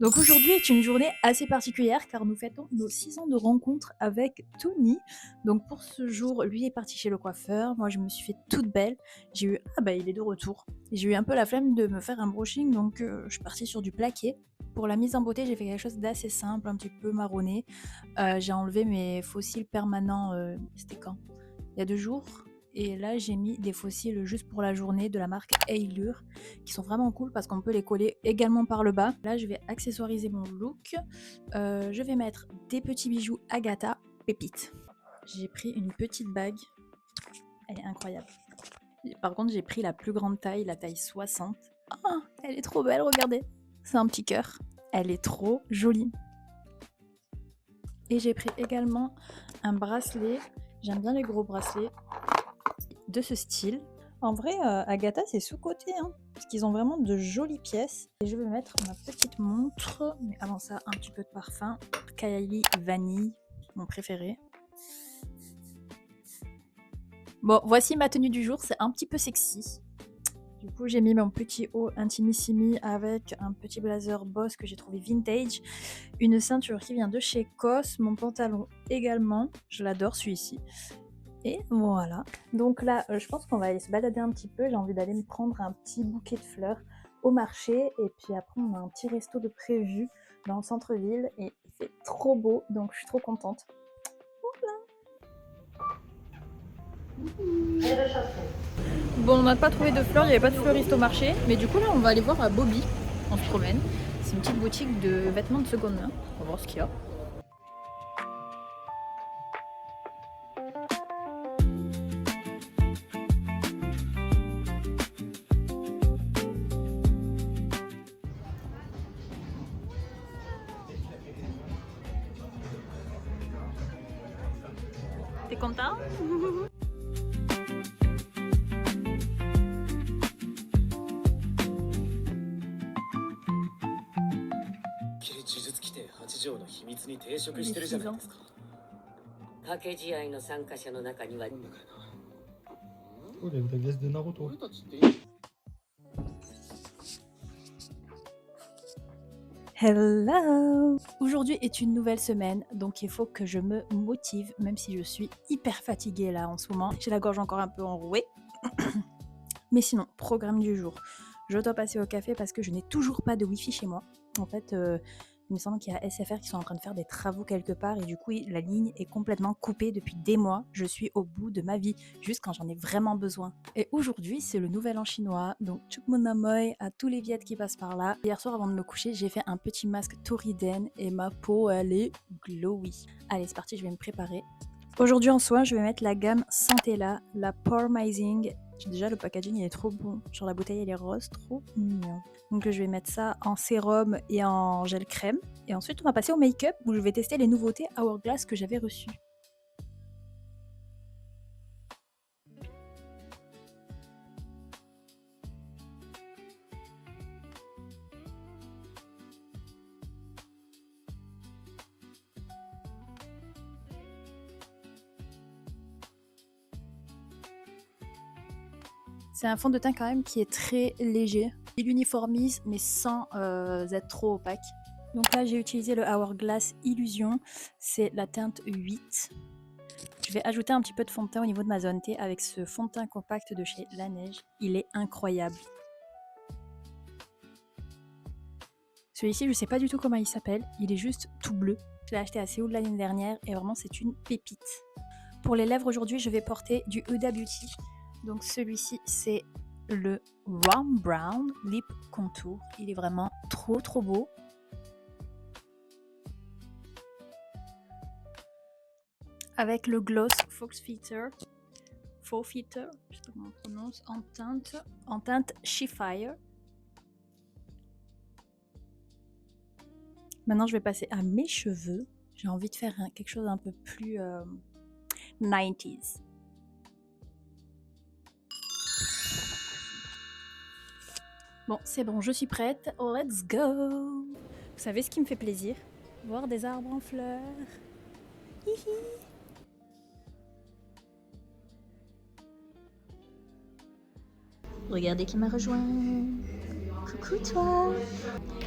Donc aujourd'hui est une journée assez particulière car nous fêtons nos 6 ans de rencontre avec Tony. Donc pour ce jour, lui est parti chez le coiffeur, moi je me suis fait toute belle. J'ai eu il est de retour. J'ai eu un peu la flemme de me faire un brushing donc je suis partie sur du plaqué. Pour la mise en beauté, j'ai fait quelque chose d'assez simple, un petit peu marronné. J'ai enlevé mes fossiles permanents, c'était quand? Il y a 2 jours. Et là, j'ai mis des fossiles juste pour la journée de la marque Eylure qui sont vraiment cool parce qu'on peut les coller également par le bas. Là, je vais accessoiriser mon look. Je vais mettre des petits bijoux Agatha pépites. J'ai pris une petite bague. Elle est incroyable. Par contre, j'ai pris la plus grande taille, la taille 60. Oh, elle est trop belle, regardez. C'est un petit cœur. Elle est trop jolie. Et j'ai pris également un bracelet. J'aime bien les gros bracelets de ce style. En vrai, Agatha, c'est sous-coté, hein, parce qu'ils ont vraiment de jolies pièces. Et je vais mettre ma petite montre, mais avant ça, un petit peu de parfum. Kylie Vanille, mon préféré. Bon, voici ma tenue du jour, c'est un petit peu sexy. Du coup, j'ai mis mon petit haut intimissimi avec un petit blazer Boss que j'ai trouvé vintage, une ceinture qui vient de chez COS, mon pantalon également, je l'adore celui-ci. Et voilà. Donc là, je pense qu'on va aller se balader un petit peu. J'ai envie d'aller me prendre un petit bouquet de fleurs au marché. Et puis après, on a un petit resto de prévu dans le centre-ville. Et il fait trop beau, donc je suis trop contente. Voilà. Bon, on n'a pas trouvé de fleurs, il n'y avait pas de fleuriste au marché. Mais du coup, là, on va aller voir à Bobby. On se promène. C'est une petite boutique de vêtements de seconde main. On va voir ce qu'il y a. T'es content? Oh, la glace de Naruto. Hello! Aujourd'hui est une nouvelle semaine, donc il faut que je me motive, même si je suis hyper fatiguée là en ce moment. J'ai la gorge encore un peu enrouée. Mais sinon, programme du jour. Je dois passer au café parce que je n'ai toujours pas de wifi chez moi. En fait, il me semble qu'il y a SFR qui sont en train de faire des travaux quelque part et du coup, la ligne est complètement coupée depuis des mois. Je suis au bout de ma vie, juste quand j'en ai vraiment besoin. Et aujourd'hui, c'est le nouvel an chinois, donc Chukmunamoy à tous les Viettes qui passent par là. Hier soir, avant de me coucher, j'ai fait un petit masque Toriden et ma peau, elle est glowy. Allez, c'est parti, je vais me préparer. Aujourd'hui en soin, je vais mettre la gamme Santella, la Pormizing. Déjà, le packaging il est trop bon. Genre la bouteille elle est rose, trop mignon. Donc je vais mettre ça en sérum et en gel crème. Et ensuite, on va passer au make-up où je vais tester les nouveautés Hourglass que j'avais reçues. C'est un fond de teint quand même qui est très léger. Il uniformise mais sans être trop opaque. Donc là j'ai utilisé le Hourglass Illusion, c'est la teinte 8. Je vais ajouter un petit peu de fond de teint au niveau de ma zone T avec ce fond de teint compact de chez Laneige. Il est incroyable. Celui-ci je sais pas du tout comment il s'appelle, il est juste tout bleu. Je l'ai acheté à Séoul l'année dernière et vraiment c'est une pépite. Pour les lèvres aujourd'hui je vais porter du Huda Beauty. Donc celui-ci c'est le Rum Brown Lip Contour. Il est vraiment trop beau. Avec le gloss Faux Filter, je sais pas comment on prononce, en teinte She-Fire. Maintenant je vais passer à mes cheveux. J'ai envie de faire quelque chose un peu plus 90s. Bon, c'est bon, je suis prête. Let's go! Vous savez ce qui me fait plaisir? Voir des arbres en fleurs. Hihi! Regardez qui m'a rejoint. Coucou toi!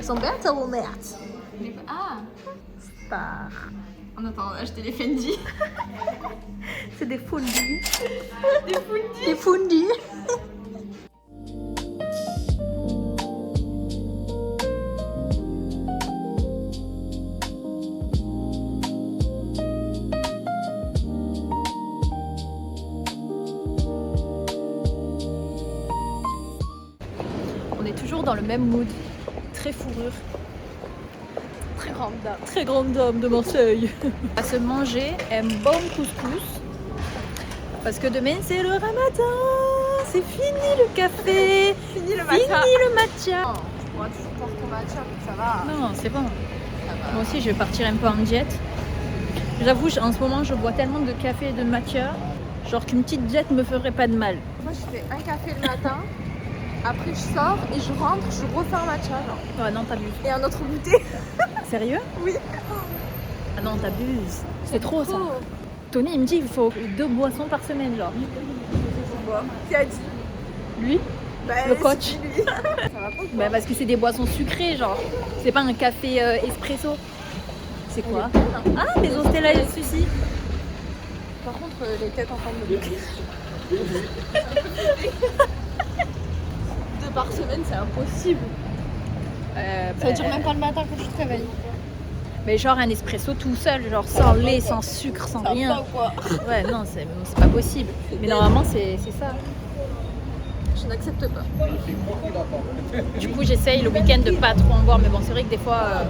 sont belles ou merdes? Ah, Star. on attend acheter les Fendi. C'est des fondus. Des Fendi. Des fondus. On est toujours dans le même mood, très fourrure, Très grande dame. très grande dame de Marseille. On va se manger un bon couscous parce que demain c'est le ramadan, c'est fini le café, Fini le fini matcha. le matcha. Non, tu pourras toujours boire ton matcha, donc ça va. Non, c'est bon. Ça va. Moi aussi je vais partir un peu en diète. J'avoue, en ce moment je bois tellement de café et de matcha, genre qu'une petite diète me ferait pas de mal. Moi, je fais un café le matin. Après, je sors et je rentre, je refais un matcha. Genre. Ouais, non, t'abuses. Et un autre goûter. Sérieux? Oui. Ah non, t'abuses. C'est trop ça. Tony il me dit qu'il faut 2 boissons par semaine, genre. Qui a dit? Lui? Bah, Le coach. c'est lui. Ça va pas ou Bah parce que c'est des boissons sucrées, genre. C'est pas un café espresso. C'est quoi? Ah, des Ostella et Sucy. Par contre, les têtes en forme de boucle. 2 par semaine, c'est impossible. Ça veut dire même pas le matin quand tu te réveilles. Mais genre un espresso tout seul, genre sans lait, sans sucre, sans Ça va rien. pas ou quoi? Ouais, non, c'est pas possible. Mais normalement, c'est ça. Je n'accepte pas. Du coup, j'essaye le week-end de pas trop en boire. Mais bon, c'est vrai que des fois,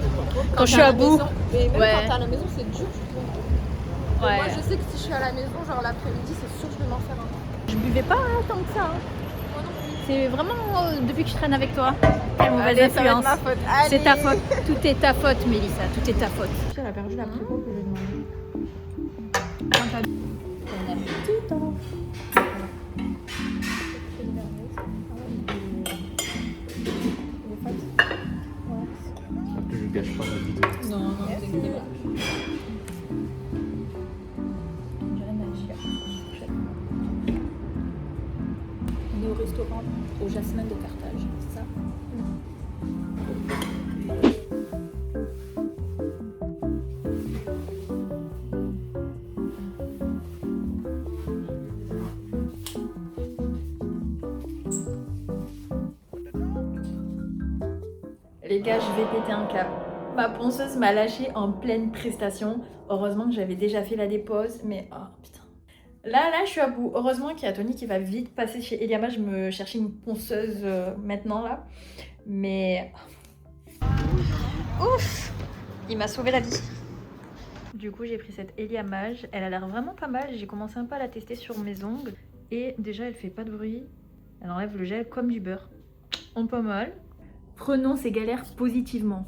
quand je suis à bout. Mais même Ouais. quand t'es à la maison, c'est dur, je trouve. Ouais. Moi, je sais que si je suis à la maison, genre l'après-midi, c'est sûr que je vais m'en faire un. Je buvais pas tant que ça. Hein. C'est vraiment depuis que je traîne avec toi. Quelle mauvaise Allez, ça va être influence. ma faute. C'est ta Allez. faute. Tout est ta faute, Mélissa. Tout est ta faute. Elle a perdu la plus grosse que j'ai demandé. Je gâche pas la vidéo. Non, non, t'inquiète pas. On est au restaurant au Jasmin de Carthage, c'est ça? Les gars, je vais péter un câble. Ma ponceuse m'a lâché en pleine prestation. Heureusement que j'avais déjà fait la dépose, mais oh putain. Là, je suis à bout. Heureusement qu'il y a Tony qui va vite passer chez Eliamage me chercher une ponceuse maintenant là. Mais ouf, il m'a sauvé la vie. Du coup, j'ai pris cette Eliamage. Elle a l'air vraiment pas mal. J'ai commencé un peu à la tester sur mes ongles. Et déjà, elle fait pas de bruit. Elle enlève le gel comme du beurre. En pas mal. Prenons ces galères positivement.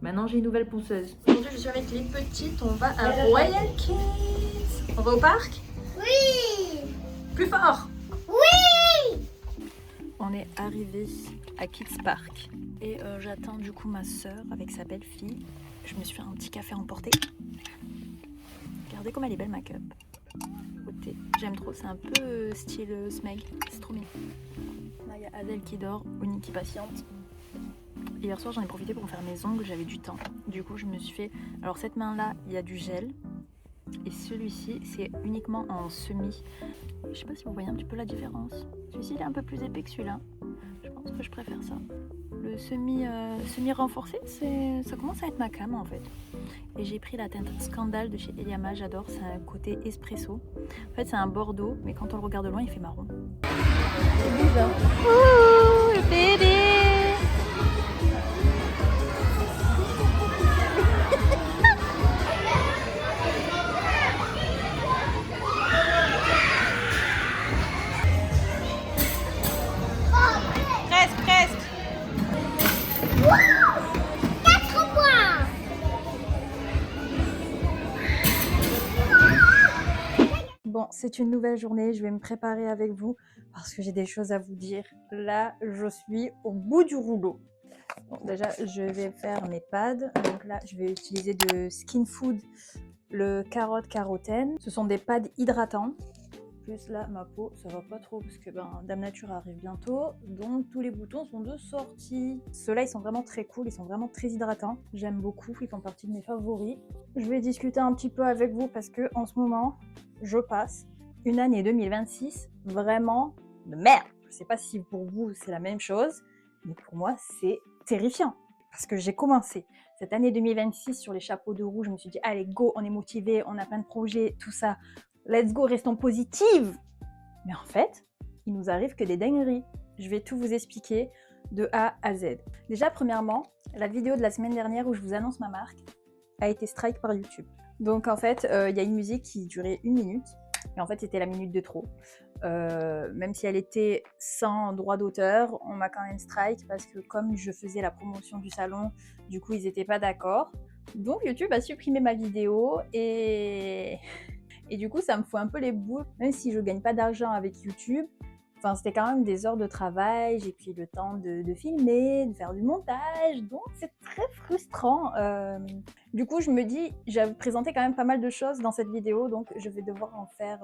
Maintenant, j'ai une nouvelle ponceuse. Aujourd'hui, je suis avec les petites. On va à Royal Kids. On va au parc? Oui! Plus fort! On est arrivé à Kids Park. Et j'attends du coup ma soeur avec sa belle-fille. Je me suis fait un petit café emporté. Regardez comme elle est belle ma cup. Au thé. J'aime trop, c'est un peu style Smeg. C'est trop mignon. Là, il y a Adèle qui dort, Oni qui patiente. Hier soir, j'en ai profité pour faire mes ongles, j'avais du temps. Du coup, je me suis fait... Alors, cette main-là, il y a du gel. Et celui-ci, c'est uniquement en semi. Je sais pas si vous voyez un petit peu la différence. Celui-ci, il est un peu plus épais que celui-là. Je pense que je préfère ça. Le semi renforcé, ça commence à être ma cam en fait. Et j'ai pris la teinte Scandale de chez Eliama, j'adore, c'est un côté espresso. En fait, c'est un bordeaux, mais quand on le regarde de loin, il fait marron. C'est bizarre. Ouh, le bébé! Bon, c'est une nouvelle journée, je vais me préparer avec vous parce que j'ai des choses à vous dire. Là, je suis au bout du rouleau. Bon, déjà, je vais faire mes pads. Donc là, je vais utiliser de Skin Food, le carotte carotène. Ce sont des pads hydratants. plus là ma peau ça va pas trop parce que Dame Nature arrive bientôt, donc tous les boutons sont de sortie. Ceux-là ils sont vraiment très cool, ils sont vraiment très hydratants, j'aime beaucoup, ils font partie de mes favoris. Je vais discuter un petit peu avec vous parce que en ce moment je passe une année 2026 vraiment de merde. Je sais pas si pour vous c'est la même chose, mais pour moi c'est terrifiant parce que j'ai commencé cette année 2026 sur les chapeaux de roue, je me suis dit allez go, on est motivé, on a plein de projets, tout ça, let's go, restons positives. Mais en fait, il nous arrive que des dingueries. Je vais tout vous expliquer de A à Z. Déjà, premièrement, la vidéo de la semaine dernière où je vous annonce ma marque a été strike par YouTube. Donc en fait, il y a une musique qui durait 1 minute, et en fait c'était la minute de trop. Même si elle était sans droit d'auteur, on m'a quand même strike parce que comme je faisais la promotion du salon, du coup ils n'étaient pas d'accord. Donc YouTube a supprimé ma vidéo et du coup ça me fout un peu les boules, même si je gagne pas d'argent avec YouTube. Enfin, c'était quand même des heures de travail, j'ai pris le temps de filmer, de faire du montage, donc c'est très frustrant. Du coup, je me dis, j'avais présenté quand même pas mal de choses dans cette vidéo, donc je vais devoir en faire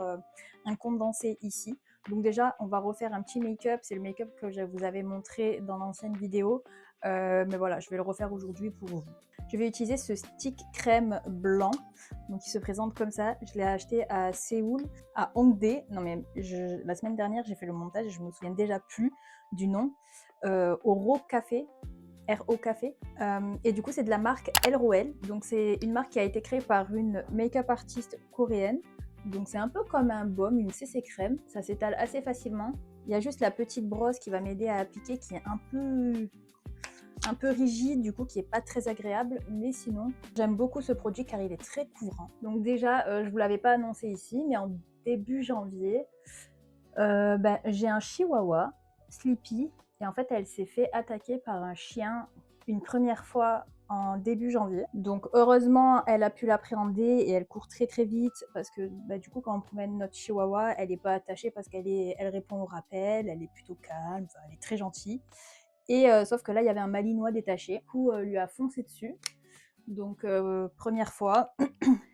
un condensé ici. Donc déjà, on va refaire un petit make-up, c'est le make-up que je vous avais montré dans l'ancienne vidéo, mais voilà, je vais le refaire aujourd'hui pour vous. Je vais utiliser ce stick crème blanc, donc il se présente comme ça. Je l'ai acheté à Séoul, à Hongdae. Non mais la semaine dernière j'ai fait le montage et je me souviens déjà plus du nom. Au Ro Café, RO Café. Et du coup c'est de la marque LROL. Donc c'est une marque qui a été créée par une make-up artiste coréenne. Donc c'est un peu comme un baume, une CC crème. Ça s'étale assez facilement. Il y a juste la petite brosse qui va m'aider à appliquer qui est un peu rigide, du coup qui est pas très agréable, mais sinon j'aime beaucoup ce produit car il est très couvrant. Donc déjà je vous l'avais pas annoncé ici, mais en début janvier j'ai un chihuahua, Sleepy, et en fait elle s'est fait attaquer par un chien une première fois en début janvier. Donc heureusement elle a pu l'appréhender et elle court très très vite parce que du coup quand on promène notre chihuahua elle est pas attachée parce elle répond au rappel, elle est plutôt calme, elle est très gentille. Et sauf que là, il y avait un malinois détaché, du coup, lui a foncé dessus. Donc, première fois,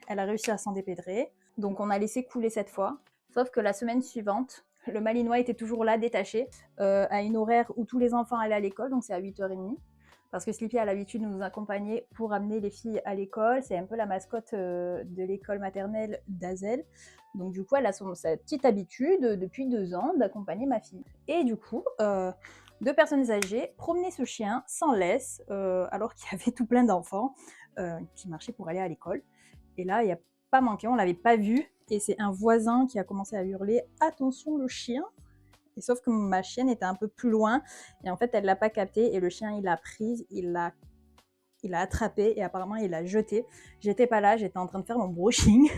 elle a réussi à s'en dépêtrer. Donc, on a laissé couler cette fois. Sauf que la semaine suivante, le malinois était toujours là, détaché, à une horaire où tous les enfants allaient à l'école, donc c'est à 8h30. Parce que Sleepy a l'habitude de nous accompagner pour amener les filles à l'école. C'est un peu la mascotte de l'école maternelle d'Azel. Donc du coup, elle a sa petite habitude depuis 2 ans d'accompagner ma fille. Et du coup, 2 personnes âgées promenaient ce chien sans laisse, alors qu'il y avait tout plein d'enfants qui marchaient pour aller à l'école. Et là, il n'y a pas manqué, on ne l'avait pas vu. Et c'est un voisin qui a commencé à hurler « Attention le chien !» Et sauf que ma chienne était un peu plus loin et en fait elle l'a pas capté et le chien il l'a prise, il l'a attrapé et apparemment il l'a jeté. J'étais pas là, j'étais en train de faire mon brushing.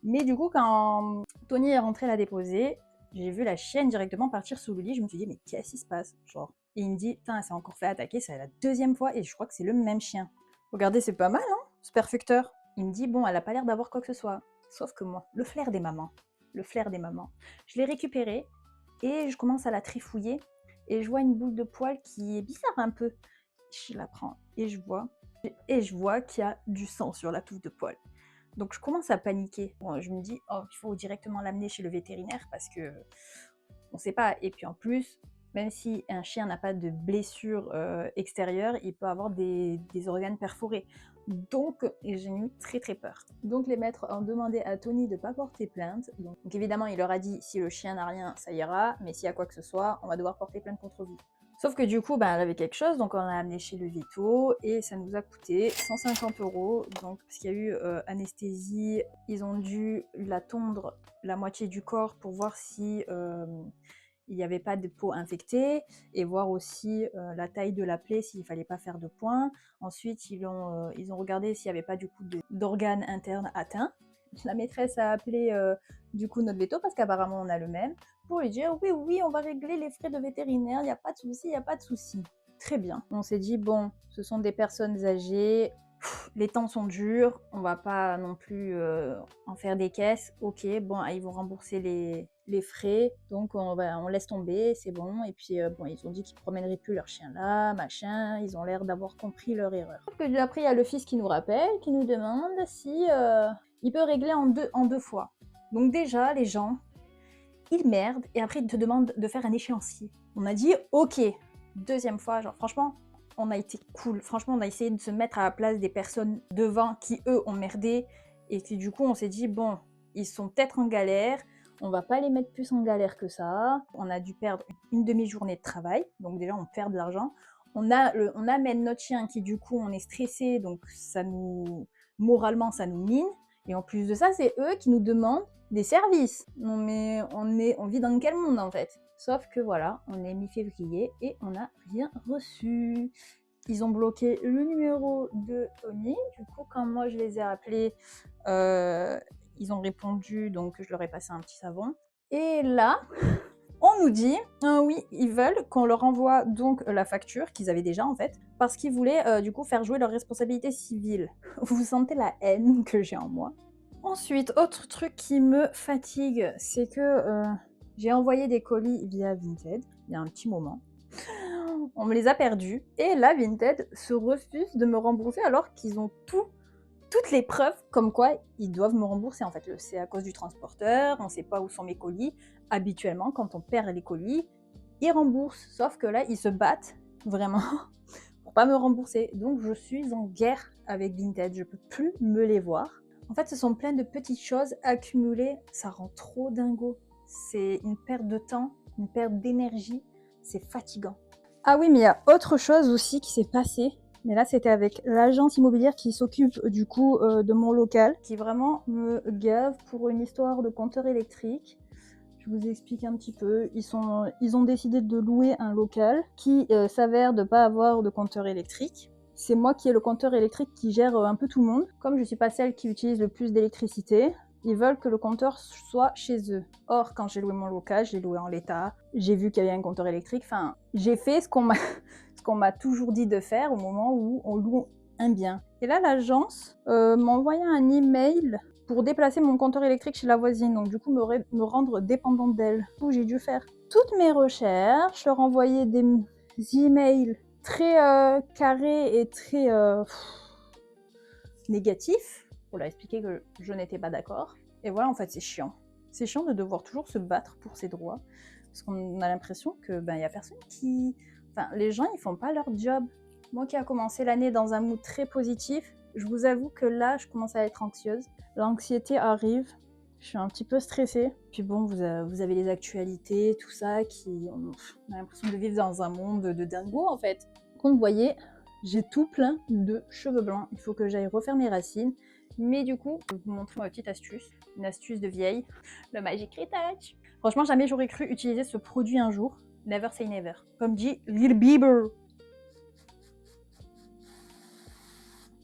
Mais du coup quand Tony est rentré la déposer, j'ai vu la chienne directement partir sous le lit. Je me suis dit mais qu'est-ce qui se passe genre. Et il me dit putain elle s'est encore fait attaquer, c'est la 2e fois et je crois que c'est le même chien. Regardez c'est pas mal hein, ce perfecteur. Il me dit bon elle a pas l'air d'avoir quoi que ce soit. Sauf que moi, le flair des mamans, je l'ai récupéré. Et je commence à la trifouiller et je vois une boule de poil qui est bizarre un peu. Je la prends et je vois qu'il y a du sang sur la touffe de poil. Donc je commence à paniquer. Bon, je me dis il faut directement l'amener chez le vétérinaire parce que on sait pas. Et puis en plus, même si un chien n'a pas de blessure extérieure, il peut avoir des organes perforés. Donc j'ai eu très très peur. Donc les maîtres ont demandé à Tony de ne pas porter plainte. Donc évidemment il leur a dit si le chien n'a rien ça ira, mais s'il y a quoi que ce soit on va devoir porter plainte contre vous. Sauf que du coup elle avait quelque chose, donc on l'a amené chez le veto et ça nous a coûté 150 €. Donc parce qu'il y a eu anesthésie, ils ont dû la tondre la moitié du corps pour voir si il n'y avait pas de peau infectée et voir aussi la taille de la plaie s'il ne fallait pas faire de points. Ensuite, ils ont regardé s'il n'y avait pas du coup d'organes internes atteints. La maîtresse a appelé du coup notre veto parce qu'apparemment on a le même pour lui dire oui, on va régler les frais de vétérinaire, il n'y a pas de souci. Très bien. On s'est dit bon, ce sont des personnes âgées, les temps sont durs, on va pas non plus en faire des caisses. Ok, bon, ils vont rembourser les frais, donc on laisse tomber, c'est bon. Et puis ils ont dit qu'ils promèneraient plus leur chien là, machin. Ils ont l'air d'avoir compris leur erreur. Sauf que après il y a le fils qui nous rappelle, qui nous demande si il peut régler en deux fois. Donc déjà les gens, ils merdent et après ils te demandent de faire un échéancier. On a dit ok. Deuxième fois, genre franchement, on a été cool. Franchement, on a essayé de se mettre à la place des personnes devant qui eux ont merdé et qui du coup on s'est dit bon, ils sont peut-être en galère. On va pas les mettre plus en galère que ça. On a dû perdre une demi-journée de travail, donc déjà on perd de l'argent. On amène notre chien qui du coup on est stressé, donc moralement ça nous mine. Et en plus de ça, c'est eux qui nous demandent des services. Non mais on vit dans quel monde en fait? Sauf que voilà, on est mi-février et on n'a rien reçu. Ils ont bloqué le numéro de Tony. Du coup, quand moi je les ai appelés, ils ont répondu, donc je leur ai passé un petit savon. Et là, on nous dit, oui, ils veulent qu'on leur envoie donc la facture qu'ils avaient déjà en fait, parce qu'ils voulaient du coup faire jouer leur responsabilité civile. Vous sentez la haine que j'ai en moi. Ensuite, autre truc qui me fatigue, c'est que j'ai envoyé des colis via Vinted il y a un petit moment. On me les a perdus et là, Vinted se refuse de me rembourser alors qu'ils ont toutes les preuves comme quoi ils doivent me rembourser. En fait, c'est à cause du transporteur, on ne sait pas où sont mes colis. Habituellement, quand on perd les colis, ils remboursent. Sauf que là, ils se battent vraiment pour pas me rembourser. Donc, je suis en guerre avec Vinted. Je peux plus me les voir. En fait, ce sont plein de petites choses accumulées. Ça rend trop dingo. C'est une perte de temps, une perte d'énergie. C'est fatigant. Ah oui, mais il y a autre chose aussi qui s'est passé. Mais là, c'était avec l'agence immobilière qui s'occupe du coup de mon local, qui vraiment me gave pour une histoire de compteur électrique. Je vous explique un petit peu. Ils ont décidé de louer un local qui s'avère de ne pas avoir de compteur électrique. C'est moi qui ai le compteur électrique qui gère un peu tout le monde. Comme je ne suis pas celle qui utilise le plus d'électricité, ils veulent que le compteur soit chez eux. Or, quand j'ai loué mon local, je l'ai loué en l'état. J'ai vu qu'il y avait un compteur électrique. Enfin, j'ai fait ce qu'on m'a toujours dit de faire au moment où on loue un bien. Et là, l'agence m'a envoyé un email pour déplacer mon compteur électrique chez la voisine. Donc, du coup, me rendre dépendante d'elle. Du coup, j'ai dû faire toutes mes recherches, leur envoyer des emails très carrés et très négatifs pour leur expliquer que je n'étais pas d'accord. Et voilà, en fait, c'est chiant. C'est chiant de devoir toujours se battre pour ses droits. Parce qu'on a l'impression que y a personne qui... Enfin, les gens, ils font pas leur job. Moi qui a commencé l'année dans un mood très positif, je vous avoue que là, je commence à être anxieuse. L'anxiété arrive. Je suis un petit peu stressée. Puis bon, vous avez les actualités, tout ça, on a l'impression de vivre dans un monde de dingo, en fait. Comme vous voyez, j'ai tout plein de cheveux blancs. Il faut que j'aille refaire mes racines. Mais du coup, je vais vous montrer ma petite astuce. Une astuce de vieille. Le Magic Retouch. Franchement, jamais j'aurais cru utiliser ce produit un jour. Never say never. Comme dit Lil Bieber.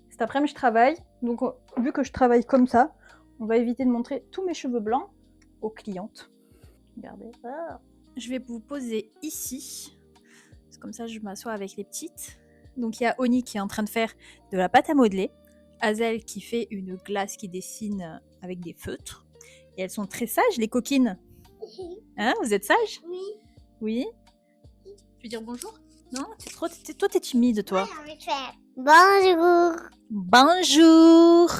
Cet après-midi, je travaille. Donc, vu que je travaille comme ça, on va éviter de montrer tous mes cheveux blancs aux clientes. Regardez. Ah. Je vais vous poser ici. C'est comme ça, je m'assois avec les petites. Donc, il y a Oni qui est en train de faire de la pâte à modeler. Hazel qui fait une glace qui dessine avec des feutres. Et elles sont très sages, les coquines. Hein, vous êtes sages? Oui. Oui. Tu veux dire bonjour? Non, toi, t'es timide, toi. Ouais, j'ai envie de faire bonjour. Bonjour.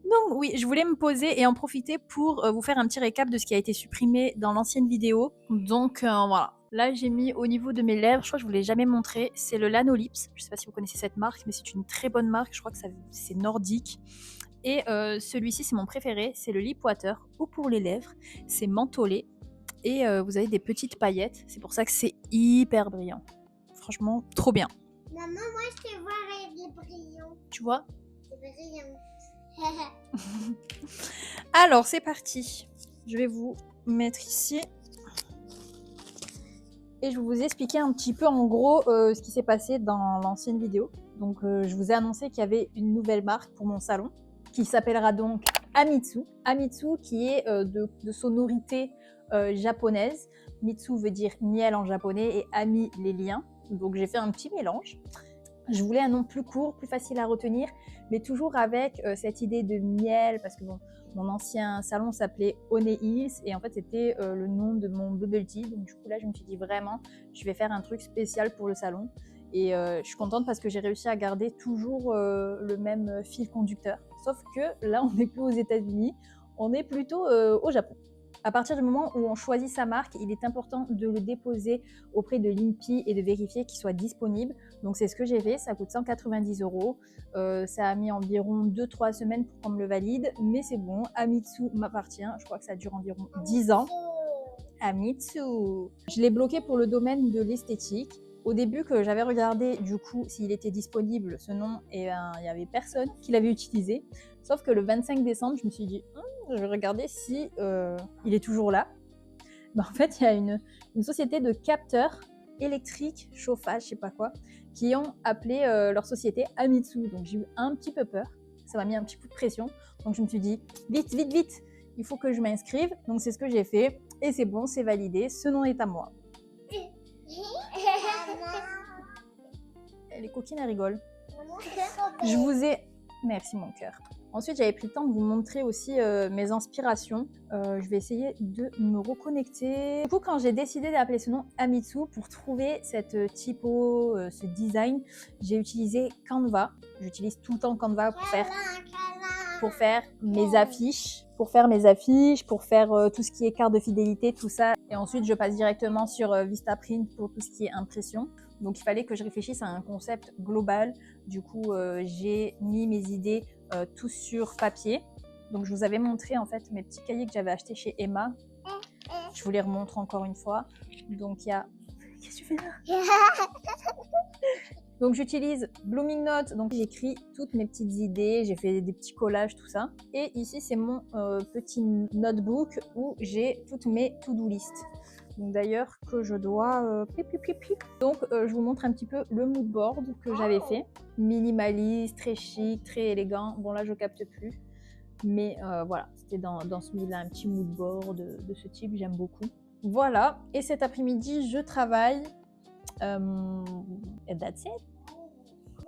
Donc oui, je voulais me poser et en profiter pour vous faire un petit récap de ce qui a été supprimé dans l'ancienne vidéo. Donc voilà. Là, j'ai mis au niveau de mes lèvres, je crois que je vous l'ai jamais montré, c'est le Lanolips. Je sais pas si vous connaissez cette marque, mais c'est une très bonne marque. Je crois que c'est nordique. Et celui-ci, c'est mon préféré. C'est le Lip Water ou pour les lèvres. C'est mentholé. Et vous avez des petites paillettes. C'est pour ça que c'est hyper brillant. Franchement, trop bien. Maman, moi, je te vois avec des brillants. Tu vois? C'est brillant. Alors, c'est parti. Je vais vous mettre ici. Et je vais vous expliquer un petit peu en gros ce qui s'est passé dans l'ancienne vidéo. Donc, je vous ai annoncé qu'il y avait une nouvelle marque pour mon salon qui s'appellera donc Amitsu. Amitsu qui est de sonorité japonaise. Mitsu veut dire miel en japonais et ami les liens. Donc, j'ai fait un petit mélange. Je voulais un nom plus court, plus facile à retenir, mais toujours avec cette idée de miel, parce que bon, mon ancien salon s'appelait Honey Hills, et en fait c'était le nom de mon bubble tea, donc du coup là je me suis dit vraiment, je vais faire un truc spécial pour le salon, et je suis contente parce que j'ai réussi à garder toujours le même fil conducteur, sauf que là on n'est plus aux États-Unis, on est plutôt au Japon. À partir du moment où on choisit sa marque, il est important de le déposer auprès de l'INPI et de vérifier qu'il soit disponible. Donc c'est ce que j'ai fait, ça coûte 190 €. Ça a mis environ 2-3 semaines pour qu'on me le valide, mais c'est bon, Amitsu m'appartient. Je crois que ça dure environ 10 ans. Amitsu. Je l'ai bloqué pour le domaine de l'esthétique. Au début que j'avais regardé du coup s'il était disponible ce nom, et il n'y avait personne qui l'avait utilisé. Sauf que le 25 décembre, je me suis dit je vais regarder si il est toujours là. En fait, il y a une société de capteurs électriques, chauffage, je sais pas quoi, qui ont appelé leur société Amitsu. Donc j'ai eu un petit peu peur, ça m'a mis un petit coup de pression. Donc je me suis dit vite, vite, vite, il faut que je m'inscrive. Donc c'est ce que j'ai fait et c'est bon, c'est validé, ce nom est à moi. Les coquines, elles rigolent. Je vous ai... Merci mon cœur. Ensuite, j'avais pris le temps de vous montrer aussi mes inspirations. Je vais essayer de me reconnecter. Du coup, quand j'ai décidé d'appeler ce nom Amitsu, pour trouver cette typo, ce design, j'ai utilisé Canva. J'utilise tout le temps Canva pour faire mes affiches, pour faire tout ce qui est carte de fidélité, tout ça. Et ensuite, je passe directement sur Vistaprint pour tout ce qui est impression. Donc, il fallait que je réfléchisse à un concept global. Du coup, j'ai mis mes idées tous sur papier. Donc, je vous avais montré en fait mes petits cahiers que j'avais achetés chez Emma. Je vous les remontre encore une fois. Donc, il y a... Qu'est-ce que tu fais là? Donc j'utilise Blooming Notes, donc j'écris toutes mes petites idées, j'ai fait des petits collages, tout ça. Et ici c'est mon petit notebook où j'ai toutes mes to-do list. Donc d'ailleurs que je dois... Donc je vous montre un petit peu le mood board que j'avais fait. Minimaliste, très chic, très élégant. Bon là je capte plus. Mais voilà, c'était dans ce mood-là, un petit mood board de ce type, j'aime beaucoup. Voilà, et cet après-midi je travaille. And that's it.